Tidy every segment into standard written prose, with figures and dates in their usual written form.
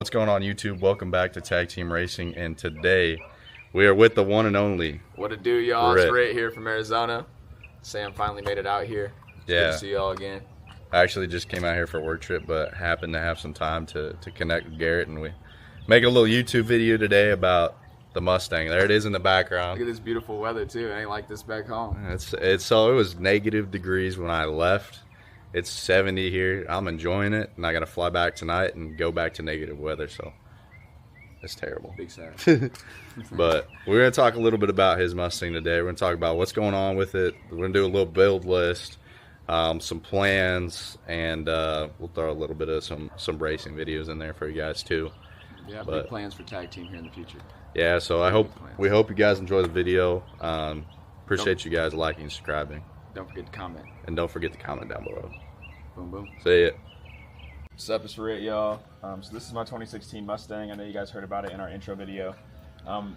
What's going on, YouTube? Welcome back to Tag Team Racing, and today we are with the one and only. What it do, y'all? It's Rit here from Arizona. Sam finally made it out here. It's good to see y'all again. I actually just came out here for a work trip, but happened to have some time to connect with Garrett, and we make a little YouTube video today about the Mustang. There it is in the background. Look at this beautiful weather too. It ain't like this back home. So it was negative degrees when I left. It's 70 here. I'm enjoying it, and I got to fly back tonight and go back to negative weather, so it's terrible. Big sad. But we're going to talk a little bit about his Mustang today. We're going to talk about what's going on with it. We're going to do a little build list, some plans, and we'll throw a little bit of some racing videos in there for you guys too. Yeah, big plans for tag team here in the future. Yeah, so we hope you guys enjoy the video. Appreciate you guys liking and subscribing. Don't forget to comment. And don't forget to comment down below. Boom, boom. See ya. What's up, it's Rit, y'all. So this is my 2016 Mustang. I know you guys heard about it in our intro video.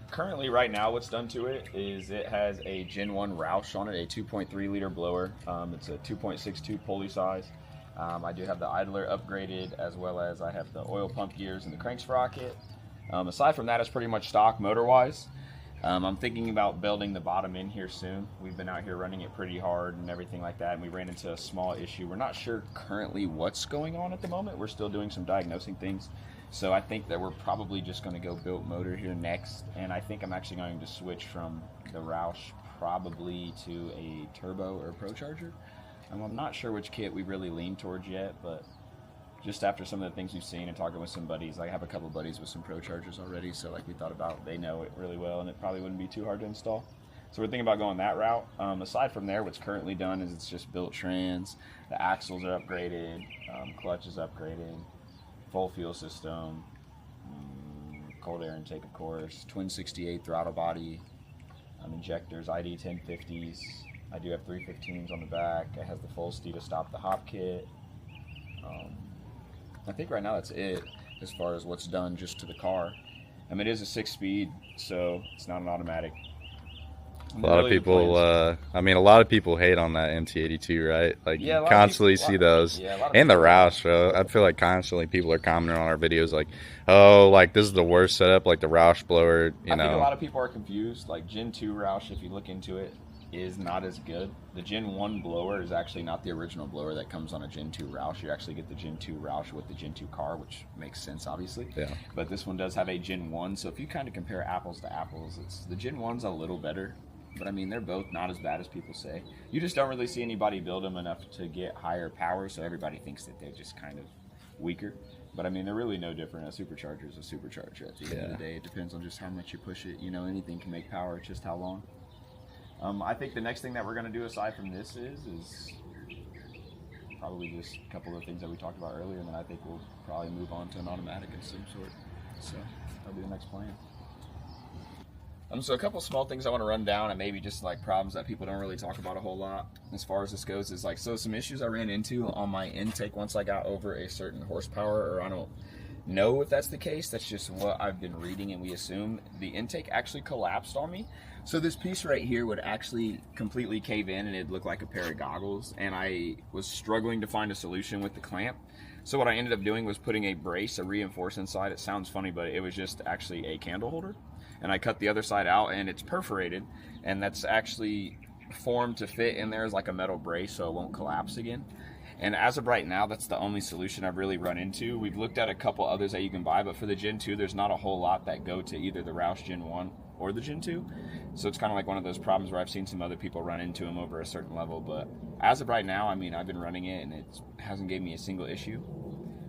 Currently, right now, what's done to it is it has a Gen 1 Roush on it, a 2.3 liter blower. It's a 2.62 pulley size. I do have the idler upgraded, as well as I have the oil pump gears and the crank sprocket. Aside from that, it's pretty much stock motor-wise. I'm thinking about building the bottom in here soon. We've been out here running it pretty hard and everything like that, and we ran into a small issue. We're not sure currently what's going on at the moment. We're still doing some diagnosing things. So I think that we're probably just going to go built motor here next, and I think I'm actually going to switch from the Roush probably to a turbo or a Pro Charger. I'm not sure which kit we really lean towards yet, but just after some of the things we've seen and talking with some buddies, I have a couple buddies with some Pro Chargers already, so like we thought about, they know it really well and it probably wouldn't be too hard to install. So we're thinking about going that route. Aside from there, what's currently done is it's just built trans, the axles are upgraded, clutch is upgraded, full fuel system, cold air intake of course, twin 68 throttle body, injectors, ID 1050s. I do have 315s on the back. It has the full steer to stop the hop kit. I think right now that's it as far as what's done just to the car. I mean, it is a 6-speed, so it's not an automatic. A lot of people hate on that MT82, right? Like, yeah, you constantly see those. Yeah, and the Roush, bro. I feel like constantly people are commenting on our videos like, oh, like, this is the worst setup, like the Roush blower, you know. I think a lot of people are confused. Like, Gen 2 Roush, if you look into it, is not as good. The Gen 1 blower is actually not the original blower that comes on a Gen 2 Roush. You actually get the Gen 2 Roush with the Gen 2 car, which makes sense, obviously. Yeah. But this one does have a Gen 1, so if you kind of compare apples to apples, the Gen 1's a little better. But, I mean, they're both not as bad as people say. You just don't really see anybody build them enough to get higher power, so everybody thinks that they're just kind of weaker. But, I mean, they're really no different. A supercharger is a supercharger at the end of the day. It depends on just how much you push it. You know, anything can make power, it's just how long. I think the next thing that we're going to do aside from this is probably just a couple of things that we talked about earlier, and then I think we'll probably move on to an automatic of some sort. So that'll be the next plan. So a couple small things I want to run down, and maybe just like problems that people don't really talk about a whole lot as far as this goes is like, so some issues I ran into on my intake once I got over a certain horsepower, or I don't know if that's the case, that's just what I've been reading, and we assume the intake actually collapsed on me. So this piece right here would actually completely cave in and it'd look like a pair of goggles, and I was struggling to find a solution with the clamp. So what I ended up doing was putting a brace, a reinforce inside. It sounds funny, but it was just actually a candle holder, and I cut the other side out and it's perforated, and that's actually formed to fit in there as like a metal brace so it won't collapse again. And as of right now, that's the only solution I've really run into. We've looked at a couple others that you can buy, but for the Gen 2, there's not a whole lot that go to either the Roush Gen 1 or the Gen 2. So it's kind of like one of those problems where I've seen some other people run into them over a certain level. But as of right now, I mean, I've been running it and it hasn't gave me a single issue.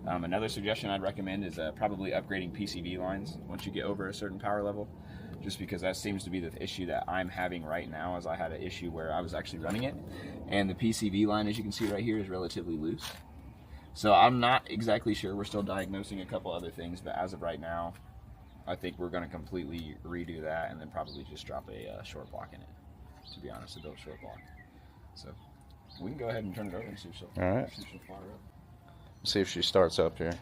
Another suggestion I'd recommend is probably upgrading PCV lines once you get over a certain power level, just because that seems to be the issue that I'm having right now, as I had an issue where I was actually running it, and the PCV line, as you can see right here, is relatively loose. So I'm not exactly sure. We're still diagnosing a couple other things, but as of right now, I think we're going to completely redo that and then probably just drop a short block in it, to be honest, a built short block. So we can go ahead and turn it over and see if she'll fire up. See if she starts up here.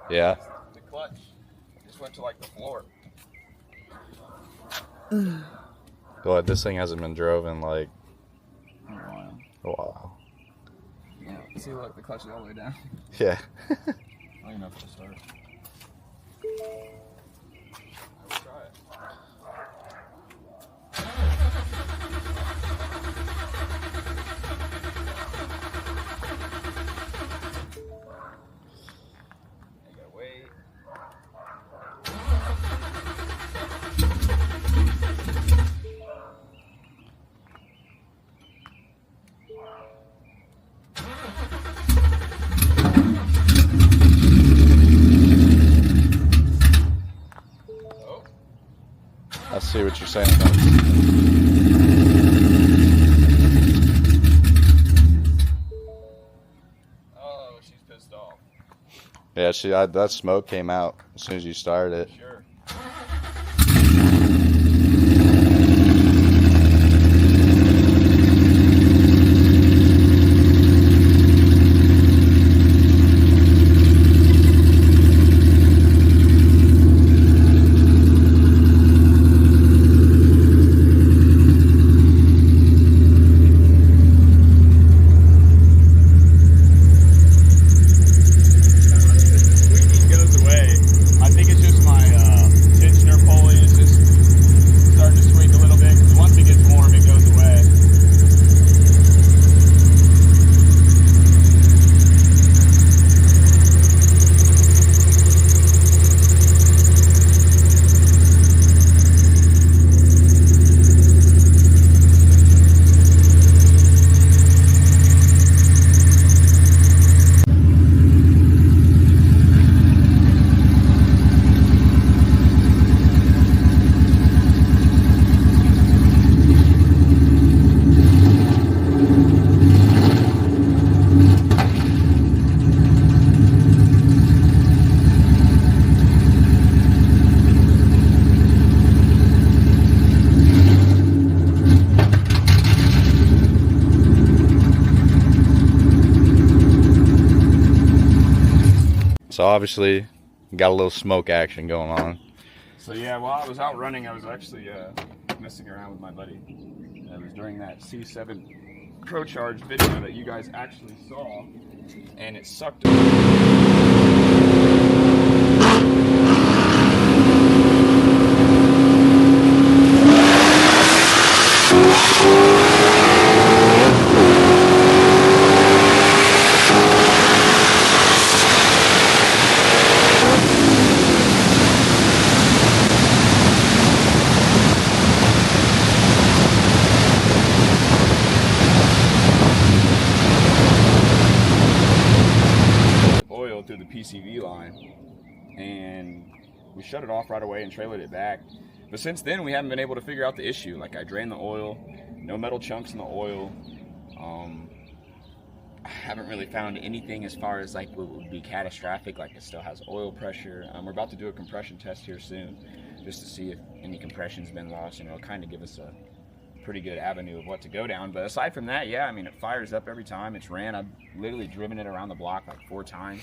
Yeah. The clutch just went to like the floor. But this thing hasn't been drove in like a while. See, look, the clutch is all the way down. Yeah. I don't even know if it'll start. Let's try it. I gotta wait. I see what you're saying though. Oh, she's pissed off. Yeah, that smoke came out as soon as you started it. Sure. So obviously, got a little smoke action going on. So yeah, while I was out running, I was actually messing around with my buddy. It was during that C7 Pro Charge video that you guys actually saw, and it sucked. Through the PCV line, and we shut it off right away and trailered it back. But since then, we haven't been able to figure out the issue. Like, I drained the oil, no metal chunks in the oil. I haven't really found anything as far as like what would be catastrophic. Like, it still has oil pressure. We're about to do a compression test here soon, just to see if any compression's been lost, and it'll kind of give us a pretty good avenue of what to go down. But aside from that, yeah, I mean, it fires up every time it's ran. I've literally driven it around the block like 4 times.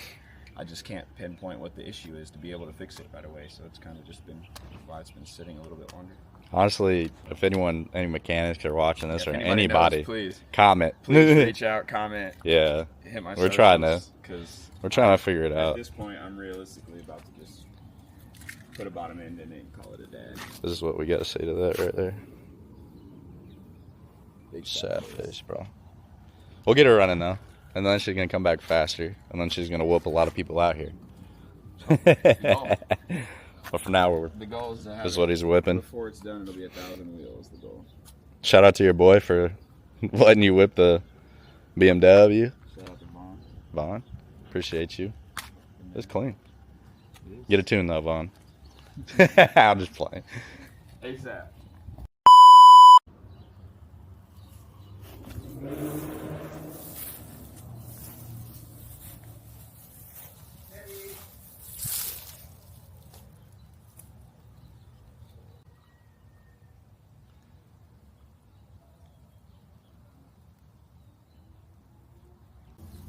I just can't pinpoint what the issue is to be able to fix it right away. So it's kind of just been why it's been sitting a little bit longer. Honestly, if any mechanics are watching this, Yeah, or if anybody, knows, please comment. Please reach out, comment. Yeah, hit my we're trying to. Because We're trying to figure it out. At this point, I'm realistically about to just put a bottom end in it and call it a day. This is what we got to say to that right there. Big Sad face, bro. We'll get her running though, and then she's gonna come back faster, and then she's gonna whoop a lot of people out here. But for now, the goal is to have this is what he's whipping. Before it's done, it'll be 1,000 wheels. The goal. Shout out to your boy for letting you whip the BMW. Shout out to Vaughn. Vaughn, appreciate you. It's clean. Get a tune though, Vaughn. I'm just playing. ASAP.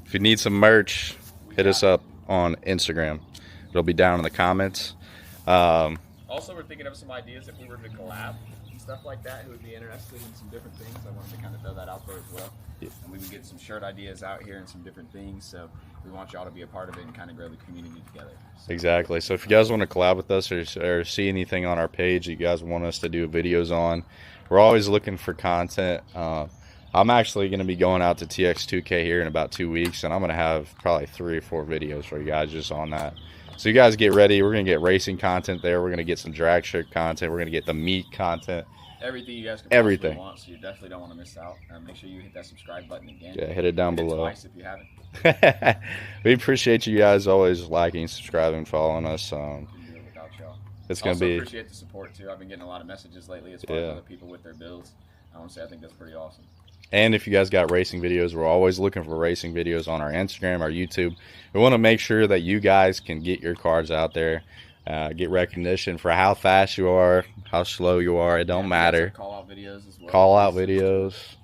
If you need some merch, hit us up on Instagram. It'll be down in the comments. Also, we're thinking of some ideas if we were to collab. and stuff like that who would be interested in some different things. I wanted to kind of throw that out there as well. Yeah. And we've been getting some shirt ideas out here and some different things, so we want y'all to be a part of it and kind of grow the community together. So. Exactly. So if you guys want to collab with us or see anything on our page that you guys want us to do videos on, we're always looking for content. I'm actually going to be going out to TX2K here in about 2 weeks, and I'm going to have probably 3 or 4 videos for you guys just on that. So you guys get ready. We're going to get racing content there. We're going to get some drag strip content. We're going to get the meat content. Everything you guys can possibly want, so you definitely don't want to miss out. Make sure you hit that subscribe button again. Yeah, hit it down below. Twice if you haven't. We appreciate you guys always liking, subscribing, following us. Couldn't do it without y'all. It's going to be. Appreciate the support too. I've been getting a lot of messages lately as far as other people with their builds. I want to say I think that's pretty awesome. And if you guys got racing videos, we're always looking for racing videos on our Instagram, our YouTube. We want to make sure that you guys can get your cars out there, get recognition for how fast you are, how slow you are. It don't matter. Call out videos as well. Call out videos.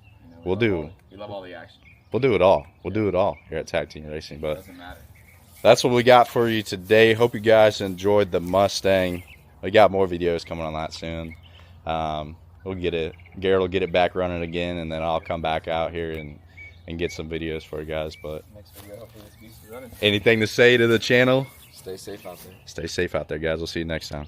You know, we love all the action. We'll do it all. We'll do it all here at Tag Team Racing. But doesn't matter. That's what we got for you today. Hope you guys enjoyed the Mustang. We got more videos coming on that soon. We'll get it. Garrett will get it back running again, and then I'll come back out here and get some videos for you guys. But next video, hopefully this beast is running. Anything to say to the channel? Stay safe out there. Stay safe out there, guys. We'll see you next time.